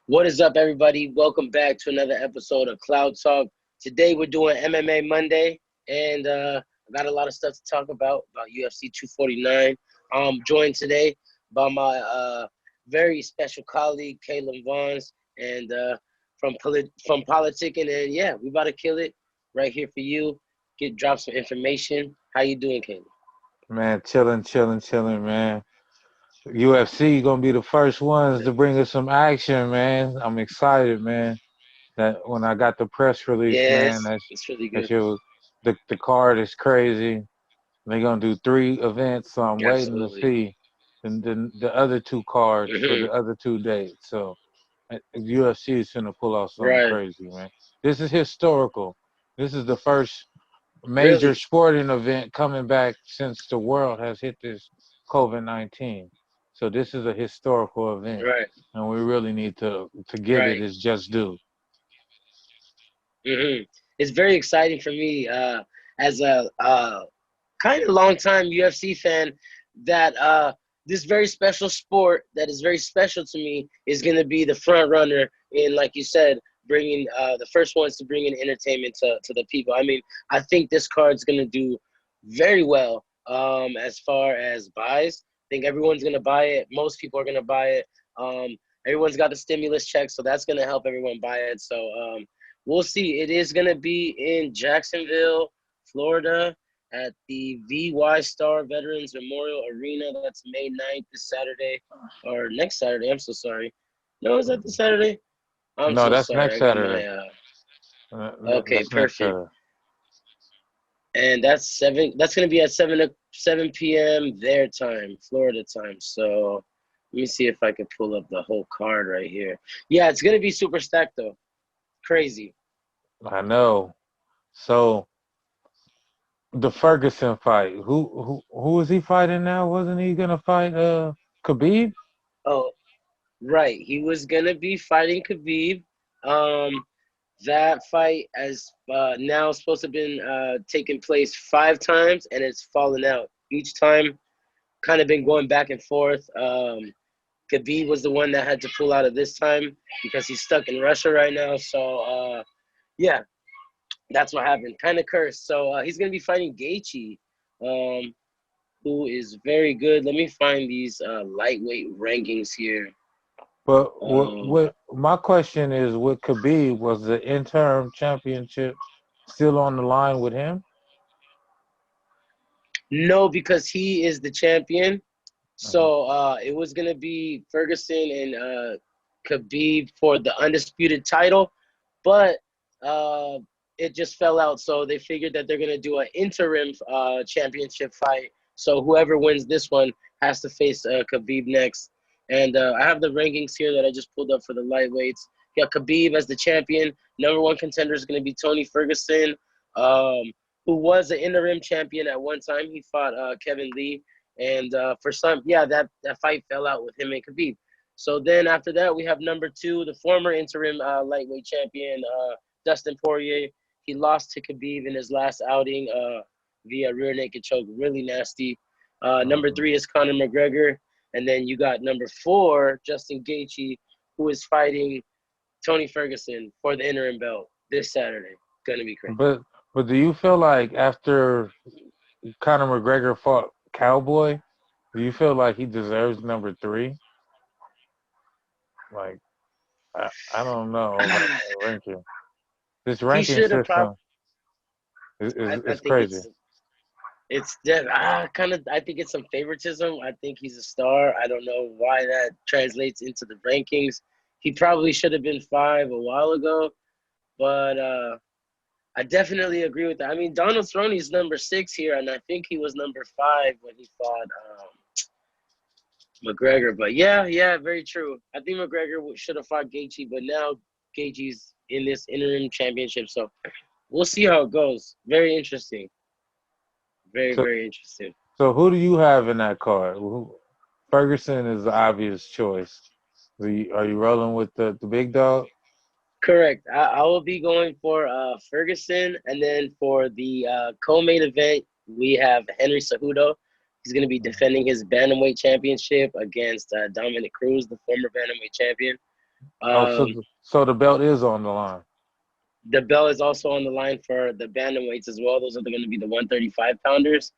What is up, everybody? Welcome back to another episode of Kloud Talk. Today we're doing MMA Monday, and I got a lot of stuff to talk about UFC 249. I'm joined today by my very special colleague, Caleb Vaughns, and from Politicking, and yeah, we about to kill it right here for you. Drop some information. How you doing, Caleb? Man, chilling, man. UFC gonna be the first ones to bring us some action, man. I'm excited, man. That when I got the press release, man, Yes, it's really that good. shit was the card is crazy. They're gonna do 3 events, so I'm waiting to Absolutely. see the other two cards for Hmm. the other 2 dates. So UFC is gonna pull out something Right. crazy, man. This is historical. This is the first major Really. sporting event coming back since the world has hit this COVID-19. So this is a historical event, Right. and we really need to give it Right. its just due. It's very exciting for me as a kind of long time UFC fan that this very special sport that is very special to me is going to be the front runner in, like you said, bringing the first ones to bring in entertainment to the people. I mean, I think this card's going to do very well as far as buys. I think everyone's going to buy it. Most people are going to buy it. Everyone's got the stimulus check, so that's going to help everyone buy it. So we'll see. It is going to be in Jacksonville, Florida, at the VY Star Veterans Memorial Arena. That's May 9th, this Saturday, or next Saturday. I'm so sorry. No, is that the Saturday? I'm No, so that's sorry. next I got my, Saturday. okay, That's next perfect. Saturday. And that's going to be at 7 p.m. their time, Florida time. So let me see if I can pull up the whole card right here. Yeah, it's going to be super stacked, though. Crazy. I know. So the Ferguson fight, who is he fighting now? Wasn't he gonna fight Khabib? Oh, right. He was gonna be fighting Khabib. Um, that fight has now supposed to have been taking place 5 times, and it's fallen out each time. Kind of been going back and forth. Khabib was the one that had to pull out of this time because he's stuck in Russia right now. So yeah, that's what happened. Kind of cursed. So he's gonna be fighting Gaethje, um, who is very good. Let me find these lightweight rankings here. But Um, what my question is, with Khabib, was the interim championship still on the line with him? No, because he is the champion. Uh-huh. So it was gonna be Ferguson and Khabib for the undisputed title, but uh, it just fell out. So they figured that they're gonna do an interim championship fight. So whoever wins this one has to face Khabib next. And I have the rankings here that I just pulled up for the lightweights. Yeah, Khabib as the champion. Number one contender is gonna be Tony Ferguson, um, who was an interim champion at one time. He fought Kevin Lee. And for some, yeah, that fight fell out with him and Khabib. So then after that, we have number two, the former interim lightweight champion, Dustin Poirier. He lost to Khabib in his last outing via rear naked choke, really nasty. Number Uh-huh. three is Conor McGregor. And then you got number four, Justin Gaethje, who is fighting Tony Ferguson for the interim belt this Saturday. Gonna be crazy. But but do you feel like after Conor McGregor fought Cowboy, do you feel like he deserves number three? Like I don't know about that ranking. This He ranking should have probably. system is I, is, I is think crazy. it's that kind of. I think it's some favoritism. I think he's a star. I don't know why that translates into the rankings. He probably should have been five a while ago, but I definitely agree with that. I mean, Donald Cerrone is number six here, and I think he was number five when he fought McGregor. But yeah, very true. I think McGregor should have fought Gaethje, but now Gaethje's in this interim championship, so we'll see how it goes. Very interesting. Very, So very interesting. so who do you have in that card? Ferguson is the obvious choice. Are you rolling with the big dog? Correct. I will be going for Ferguson, and then for the co-main event, we have Henry Cejudo. He's going to be defending his bantamweight championship against Dominic Cruz, the former bantamweight champion. Oh, Um, so the belt is on the line. the belt is also on the line for the bantamweights as well. Those are going to be the 135 pounders.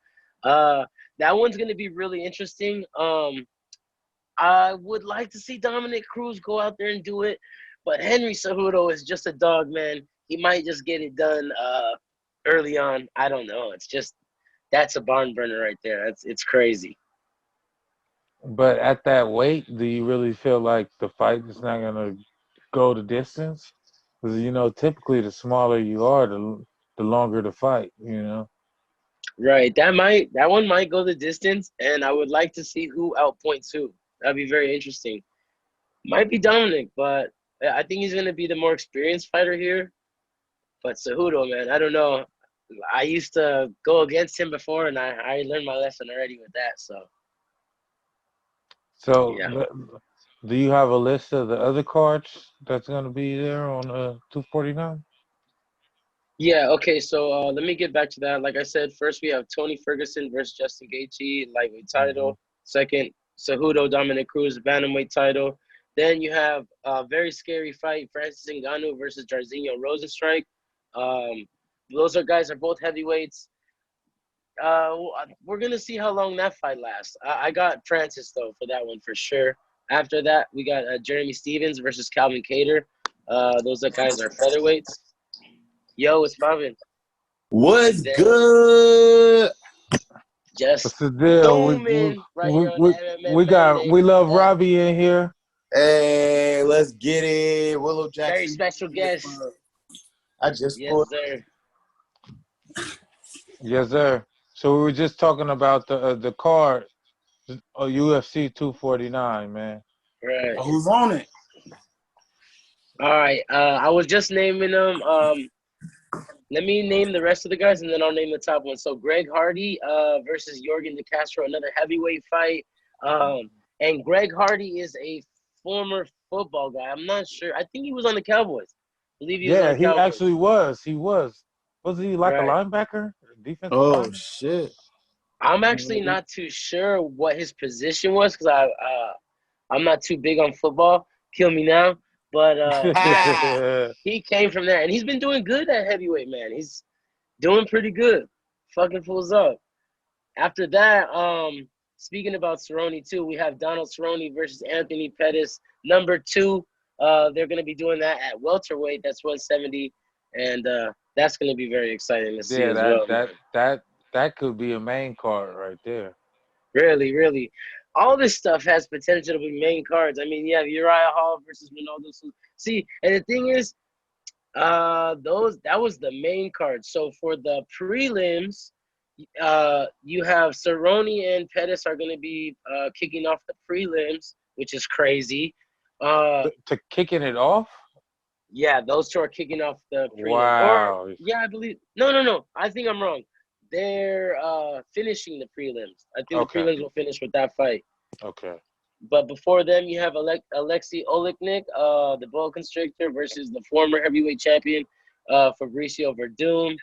That one's going to be really interesting. I would like to see Dominic Cruz go out there and do it, but Henry Cejudo is just a dog, man. He might just get it done early on. I don't know. It's just that's a barn burner right there. It's crazy. But at that weight, do you really feel like the fight is not gonna go the distance? Because typically the smaller you are, the longer the fight. Right. That one might go the distance, and I would like to see who outpoints who. That'd be very interesting. Might be Dominic, but I think he's gonna be the more experienced fighter here. But Cejudo, man, I don't know. I used to go against him before, and I learned my lesson already with that. So So, yeah, do you have a list of the other cards that's gonna be there on 249? yeah. Okay, so let me get back to that. Like I said, first we have Tony Ferguson versus Justin Gaethje, lightweight Mm-hmm. title. Second, Cejudo Dominic Cruz, bantamweight title. Then you have a very scary fight, Francis Ngannou versus Jairzinho Rozenstruik. Um, those guys are both heavyweights. We're gonna see how long that fight lasts. I got Francis though for that one for sure. After that, we got Jeremy Stevens versus Calvin Kattar. Those guys are featherweights. Yo, it's poppin'. What's Then good? just What's the deal? booming right here on the MMA We Mondays. love Robbie in here. Hey, let's get it. Willow Jackson. Very special guest. I just Yes, pulled. sir. Yes, sir. So we were just talking about the card, UFC 249, man. Right. Who's on it? All right. I was just naming them. Let me name the rest of the guys, and then I'll name the top one. So Greg Hardy versus Jorgen De Castro, another heavyweight fight. And Greg Hardy is a former football guy. I'm not sure. I think he was on the Cowboys. I believe he was on Yeah, the he Cowboys. actually was. He was. Was he like a Right. linebacker? Defensive Oh lineman? shit! I'm actually not too sure what his position was because I'm not too big on football. Kill me now. But yeah, he came from there, and he's been doing good at heavyweight, man. He's doing pretty good. Fucking fools up. After that, speaking about Cerrone too, we have Donald Cerrone versus Anthony Pettis, number 2. They're gonna be doing that at welterweight. That's 170, and that's gonna be very exciting to see Yeah, as well. that could be a main card right there. Really, really. All this stuff has potential to be main cards. I mean, you have Uriah Hall versus Ronaldo. See, and the thing is, that was the main card. So for the prelims, you have Cerrone and Pettis are going to be kicking off the prelims, which is crazy. To kicking it off? Yeah, those two are kicking off the prelims. Wow. Or yeah, I believe. No. I think I'm wrong. They're finishing the prelims. I think the prelims will finish with that fight. Okay. But before them, you have Alexei Oleinik, the bull constrictor, versus the former heavyweight champion, Fabricio Verdum.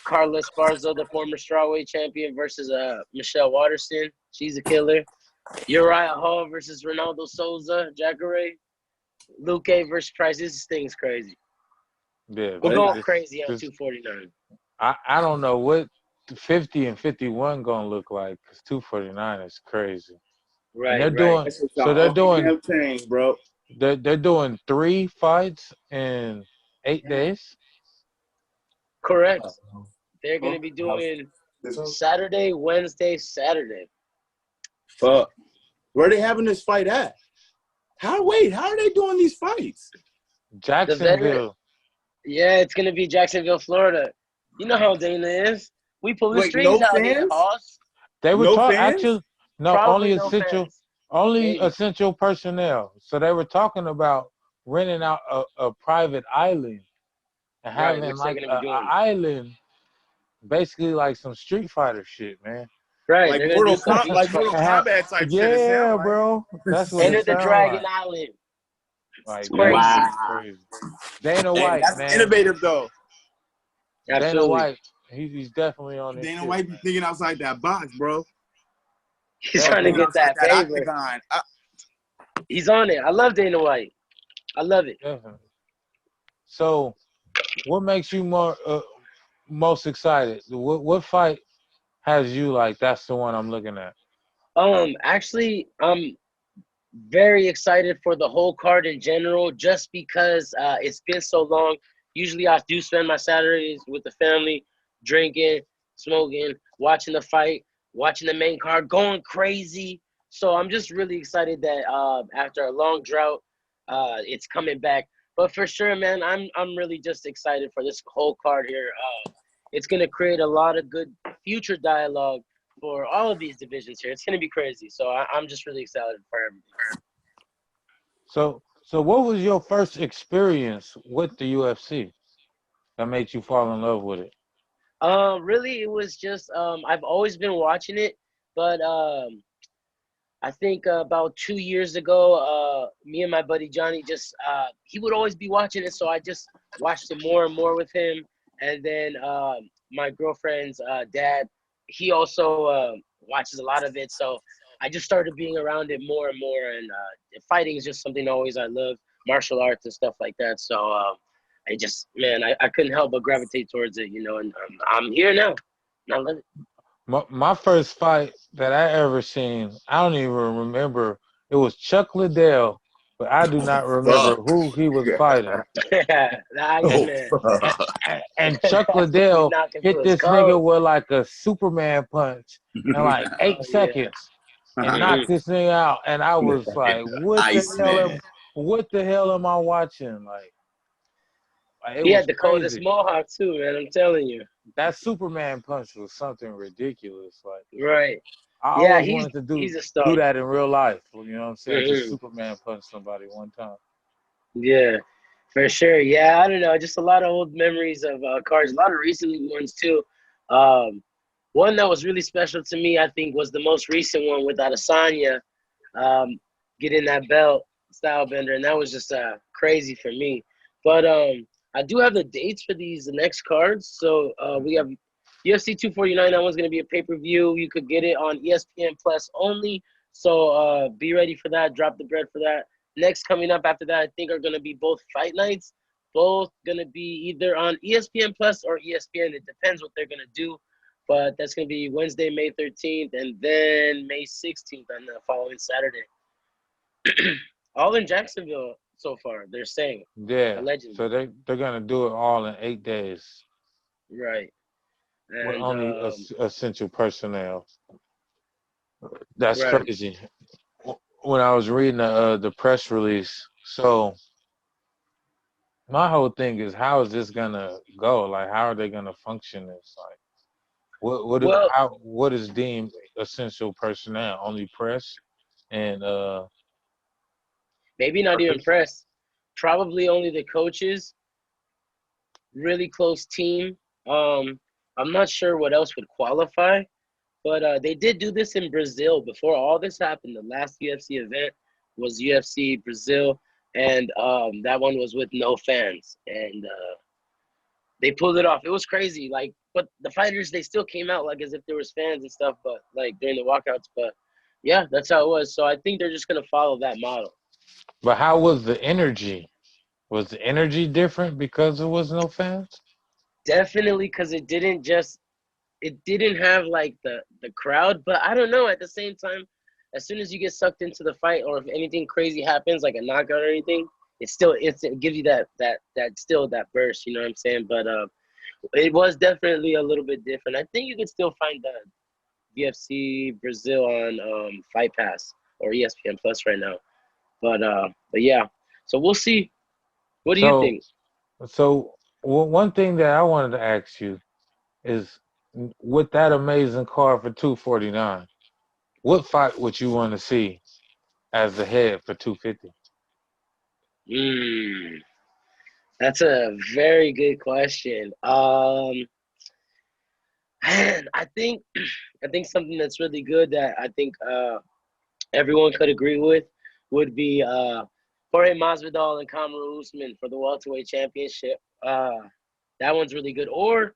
Carla Esparza, the former strawweight champion, versus Michelle Watterson. She's a killer. Uriah Hall versus Ronaldo Souza, Jacare. Luque versus Price. This thing's crazy. Yeah, We're going crazy on 249. I don't know what 50 and 51 gonna look like because 249 is crazy. Right, and they're doing change, bro. They're doing 3 fights in 8 days. Correct. They're gonna be doing Saturday, Wednesday, Saturday. Fuck. Where are they having this fight at? How are they doing these fights? Jacksonville. Yeah, it's gonna be Jacksonville, Florida. You know how Dana is. We pull the strings out here, Hoss. They were talking actually Probably only essential personnel. So they were talking about renting out a private island and having like an island, basically like some Street Fighter shit, man. Right, like Mortal Kombat type shit. Yeah, bro. That's what Enter the Dragon Island. Like, it's crazy. Wow. Crazy. Dana White, that's man. Innovative though. Absolutely. Dana White, he's definitely on it. Dana White be thinking outside that box, bro. He's trying to get that favor. He's on it. I love Dana White. I love it. Definitely. So, what makes you most excited? What fight has you like? That's the one I'm looking at. Actually, I'm very excited for the whole card in general, just because it's been so long. Usually, I do spend my Saturdays with the family, drinking, smoking, watching the fight, watching the main card, going crazy. So I'm just really excited that after a long drought, it's coming back. But for sure, man, I'm really just excited for this whole card here. It's gonna create a lot of good future dialogue for all of these divisions here. It's gonna be crazy. So I'm just really excited for everything. So what was your first experience with the UFC that made you fall in love with it? Really, it was just I've always been watching it, but I think about 2 years ago, me and my buddy Johnny just he would always be watching it, so I just watched it more and more with him. And then my girlfriend's dad, he also watches a lot of it, so I just started being around it more and more. And fighting is just something always I love, martial arts and stuff like that. So I just, man, I couldn't help but gravitate towards it, you know. And I'm here now. And I love it. My first fight that I ever seen, I don't even remember. It was Chuck Liddell, but I do not remember Fuck. who he was fighting. Nice, Oh, man. fuck. And Chuck He's Liddell knocking hit through his this nigga coat. with like a Superman punch in like Oh, 8 yeah. seconds and Hmm. knocked this nigga out. And I was like, Iceman. what the hell am I watching? Like it He was had the coldest crazy. mohawk, too, man. I'm telling you. That Superman punch was something ridiculous. Like Right. I Yeah, always he's wanted to he's a do star. that in real life. You know what I'm saying? Just Hmm. Superman punch somebody one time. Yeah, for sure. Yeah, I don't know. Just a lot of old memories of cars. A lot of recent ones, too. Um, One that was really special to me, I think, was the most recent one with Adesanya um, getting that belt, style bender, and that was just crazy for me. But I do have the dates for these next cards. So we have UFC 249. That one's going to be a pay per view. You could get it on ESPN Plus only. So be ready for that. Drop the bread for that. Next coming up after that, I think are going to be both fight nights. Both going to be either on ESPN Plus or ESPN. It depends what they're going to do. But that's going to be Wednesday, May 13th, and then May 16th on the following Saturday. All in Jacksonville so far, they're saying, Yeah. So allegedly. they're gonna do it all in 8 days Right. with And, only essential personnel. That's right. crazy. When I was reading the press release, so my whole thing is how is this gonna go? Like how are they gonna function this? Like Well, what is deemed essential personnel? Only press and maybe not even workers? press. Probably only the coaches, really close team. Um, I'm not sure what else would qualify, but they did do this in Brazil before all this happened. The last UFC event was UFC Brazil, and that one was with no fans. And they pulled it off. It was crazy. Like, but the fighters, they still came out like as if there was fans and stuff, but like during the walkouts. But yeah, that's how it was. So I think they're just gonna follow that model. But how was the energy? Was the energy different because there was no fans? Definitely, because it didn't have like the crowd. But I don't know. At the same time, as soon as you get sucked into the fight, or if anything crazy happens, like a knockout or anything, it gives you that still that burst. You know what I'm saying? But it was definitely a little bit different. I think you can still find the UFC Brazil on Fight Pass or ESPN Plus right now. But yeah, so we'll see. What do you So think? one thing that I wanted to ask you is with that amazing card for 249, what fight would you want to see as the head for 250? Mm, that's a very good question. Man, I think something that's really good that I think everyone could agree with would be Jorge Masvidal and Kamaru Usman for the welterweight championship. That one's really good. Or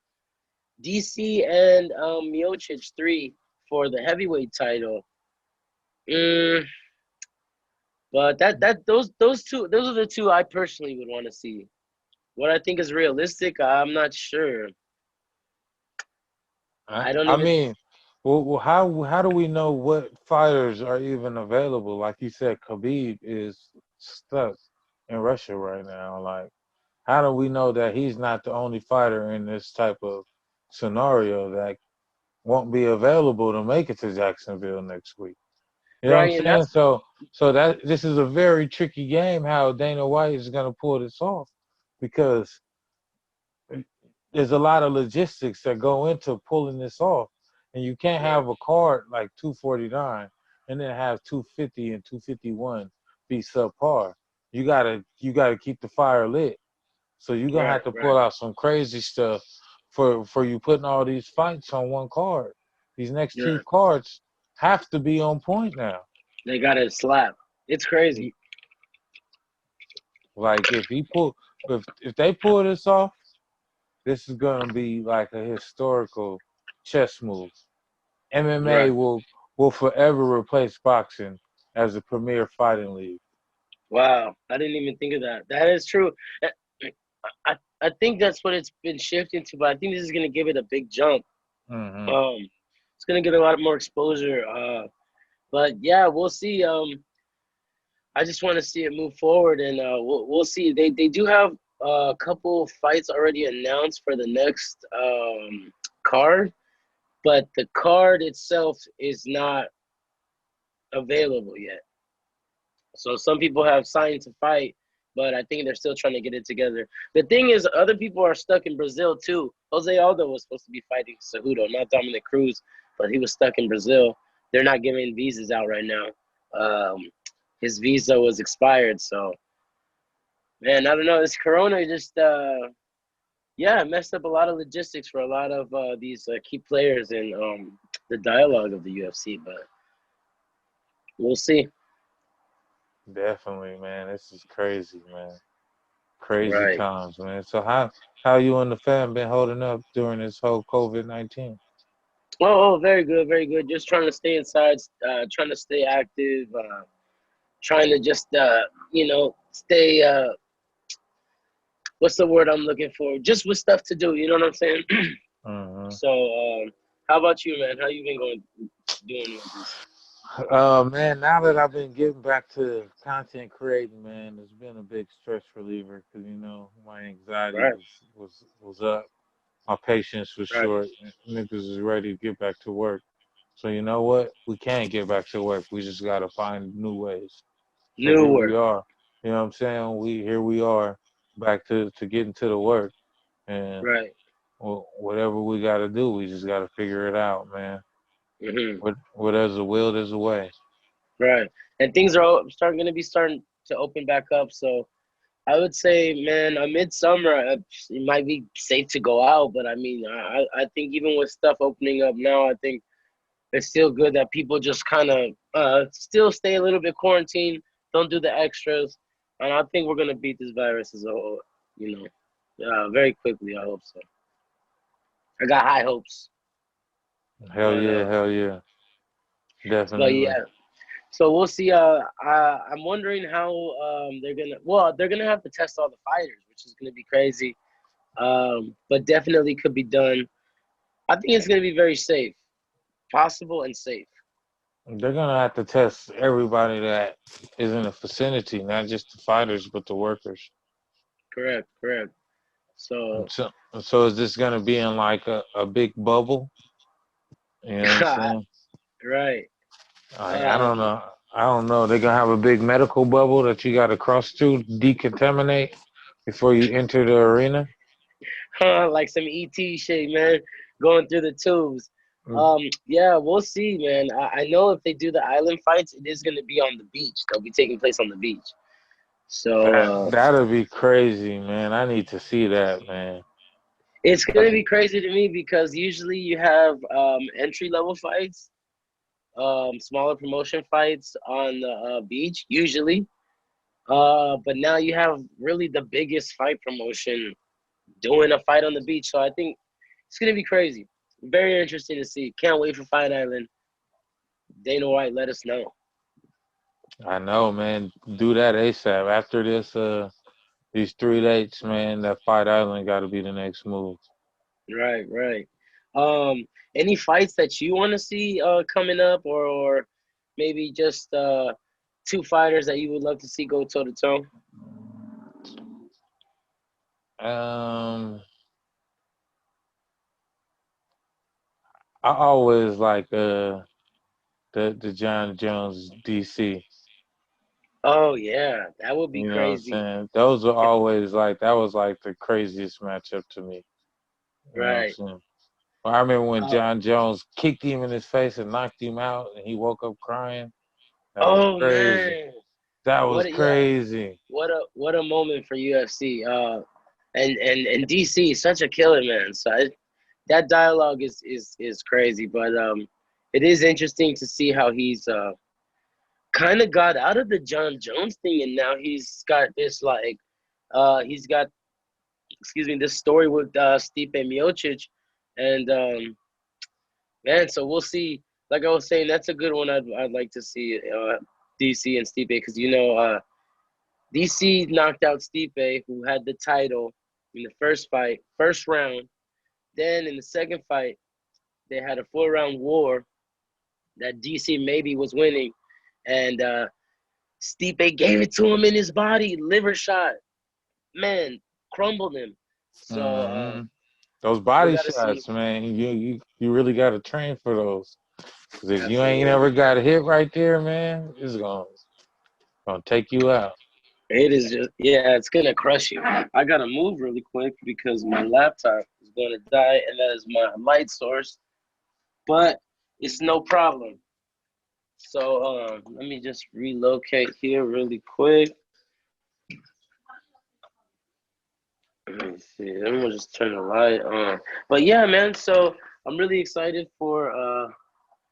DC and Miocic 3 for the heavyweight title. Mm, But those are the two I personally would want to see. What I think is realistic, I'm not sure. I don't I even. mean, well, how do we know what fighters are even available? Like you said, Khabib is stuck in Russia right now. Like, how do we know that he's not the only fighter in this type of scenario that won't be available to make it to Jacksonville next week? You know what I'm Right, and saying? that's So that this is a very tricky game. How Dana White is going to pull this off, because there's a lot of logistics that go into pulling this off, and you can't right, have a card like 249 and then have 250 and 251 be subpar. You gotta keep the fire lit. So you're gonna right, have to right. pull out some crazy stuff for you putting all these fights on one card. These next two Yeah, cards have to be on point now. they got to slap. It's crazy. Like if they pull this off, this is gonna be like a historical chess move. MMA Right. will forever replace boxing as a premier fighting league. Wow, I didn't even think of that. That is true. I I think that's what it's been shifting to, but I think this is gonna give it a big jump. Hmm. Um, it's gonna get a lot more exposure. But yeah, we'll see. I just want to see it move forward, and we'll see. They do have a couple fights already announced for the next card, but the card itself is not available yet. So some people have signed to fight, but I think they're still trying to get it together. The thing is, other people are stuck in Brazil too. Jose Aldo was supposed to be fighting Cejudo, not Dominic Cruz, but he was stuck in Brazil. They're not giving visas out right now. His visa was expired, so man, I don't know. This Corona just yeah, messed up a lot of logistics for a lot of these key players in the dialogue of the UFC, but we'll see. Definitely, man. This is crazy, man. Crazy Right. times, man. So how you and the fam been holding up during this whole COVID-19? Oh, very good, very good. Just trying to stay inside, trying to stay active, trying to just, stay, what's the word I'm looking for? Just with stuff to do, you know what I'm saying? Hmm. So, how about you, man? How you been doing with this? Man, now that I've been getting back to content creating, man, it's been a big stress reliever because my anxiety Right, was up, my patience was right. short, and niggas is ready to get back to work. So you know what? We can't get back to work. We just gotta find new ways. So New here we work. are. You know what I'm saying? Here we are, back to getting to the work, and Right. whatever we gotta do, we just gotta figure it out, man. Hmm. Where there's a will, there's a way. Right. And things are starting to open back up. So I would say, man, midsummer, it might be safe to go out, but I mean, I think even with stuff opening up now, I think it's still good that people just kind of still stay a little bit quarantined, don't do the extras, and I think we're gonna beat this virus as a whole, very quickly. I hope so. I got high hopes, Hell but yeah, hell yeah, definitely. yeah. So we'll see. I'm wondering how they're gonna have to test all the fighters, which is gonna be crazy. But definitely could be done. I think it's gonna be very safe, possible and safe. They're gonna have to test everybody that is in the vicinity, not just the fighters, but the workers. Correct, correct. And So, so is this gonna be in like a big bubble? You know what I'm saying? right. I don't Um, know. I don't know. They're gonna have a big medical bubble that you got to cross through, decontaminate before you enter the arena. like some ET shit, man, going through the tubes. Mm. Yeah, we'll see, man. I know if they do the island fights, it is gonna be on the beach. They'll be taking place on the beach. So That'll be crazy, man. I need to see that, man. it's gonna be crazy to me because usually you have entry level fights, smaller promotion fights on the beach, usually. But now you have really the biggest fight promotion doing a fight on the beach. So I think it's gonna be crazy. Very interesting to see. Can't wait for Fight Island. Dana White, let us know. I know, man. Do that ASAP. After this, these 3 dates, man, that Fight Island got to be the next move. Right, right. Any fights that you want to see coming up, or maybe just two fighters that you would love to see go toe to toe? I always like the John Jones DC. Oh yeah, that would be You know what I'm crazy. saying? Those are always like that was like the craziest matchup to me. You know what I'm Right. saying? I remember when Uh, John Jones kicked him in his face and knocked him out, and he woke up crying. That was oh crazy. man, That was yeah, crazy. what a moment for UFC. And DC, such a killer man. So that dialogue is crazy, but it is interesting to see how he's kind of got out of the John Jones thing, and now he's got this like he's got excuse me this story with Stipe Miocic, and man, so we'll see. Like I was saying, that's a good one. I'd like to see DC and Stipe because DC knocked out Stipe, who had the title in the first fight, first round. Then in the second fight, they had a 4 round war that DC maybe was winning, and Stipe gave it to him in his body, liver shot. Man, crumbled him. So Hmm. Those we body got to see. shots, man. You really got to train for those. Because if you ain't Absolutely. never got a hit right there, man, it's gonna take you out. It is just, yeah, it's going to crush you. I got to move really quick because my laptop is going to die, and that is my light source. But it's no problem. So let me just relocate here really quick. Let me see. I'm gonna just turn the light on. But yeah, man. So I'm really excited for.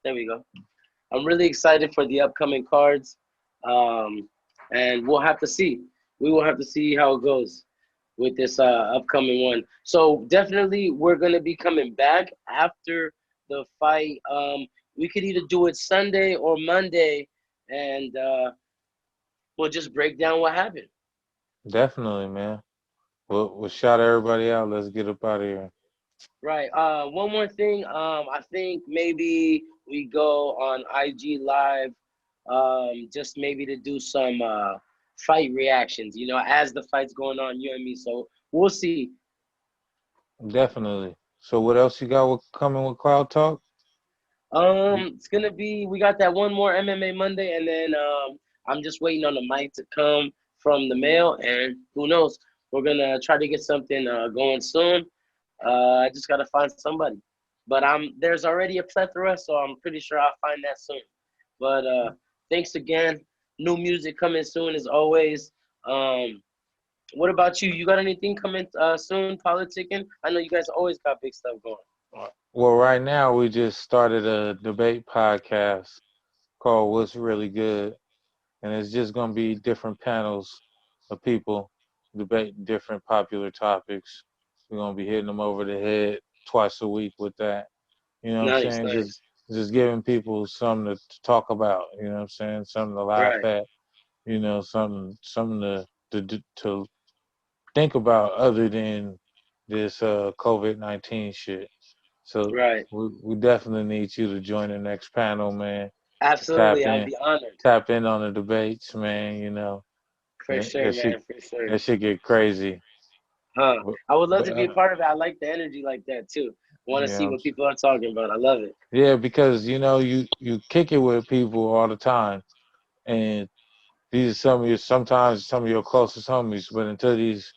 There we go. I'm really excited for the upcoming cards, um, and we'll have to see. We will have to see how it goes with this upcoming one. So definitely, we're gonna be coming back after the fight. We could either do it Sunday or Monday, and we'll just break down what happened. Definitely, man. We'll shout everybody out. Let's get up out of here. Right. One more thing. I think maybe we go on IG Live, just maybe to do some fight reactions. You know, as the fight's going on, you and me. So we'll see. Definitely. So what else you got coming with Cloud Talk? It's gonna be. We got that one more MMA Monday, and then I'm just waiting on the mic to come from the mail, and who knows? We're gonna try to get something going soon. I just gotta find somebody, but there's already a plethora, so I'm pretty sure I'll find that soon. But thanks again. New music coming soon as always. What about you? You got anything coming soon? Politicking? I know you guys always got big stuff going. Well, right now we just started a debate podcast called What's Really Good. And it's just going to be different panels of people debating different popular topics. We're going to be hitting them over the head twice a week with that. You know what I'm Nice, saying? Just nice. just giving people something to talk about, you know what I'm saying? Something to laugh Right, at, something to think about other than this COVID-19 shit. So right. we definitely need you to join the next panel, man. Absolutely, Tap I'll in, be honored. tap in on the debates, man. For sure, man. For sure. That should get crazy. Huh. But, I would love but to be a part of it. I like the energy like that too. Want to you see know, what people are talking about. I love it. yeah, because you kick it with people all the time, and these are sometimes some of your closest homies. But until these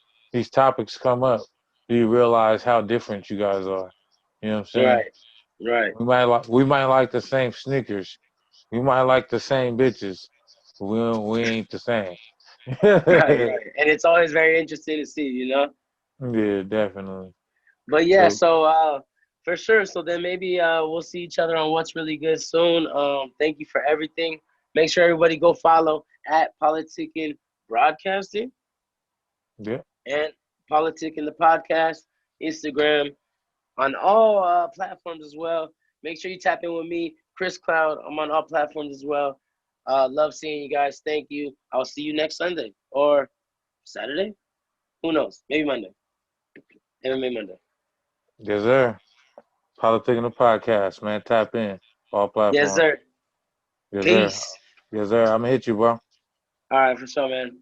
topics come up, you realize how different you guys are. You know what I'm saying? Right, right, We might like the same sneakers. We might like the same bitches. But we ain't the same. right, right. And it's always very interesting to see, you know. Yeah, definitely. But yeah, So so for sure. So then maybe we'll see each other on What's Really Good soon. Thank you for everything. Make sure everybody go follow at Politicking Broadcasting yeah, and Politicking the Podcast, Instagram, on all platforms as well. Make sure you tap in with me, Kris Kloud. I'm on all platforms as well. Love seeing you guys. Thank you. I'll see you next Sunday or Saturday. Who knows? Maybe Monday. MMA Monday. Yes, sir. Politic in the podcast, man. Tap in. All platforms. Yes, sir. Yes, sir. Peace. Yes, sir. I'm going to hit you, bro. All right, for sure, man.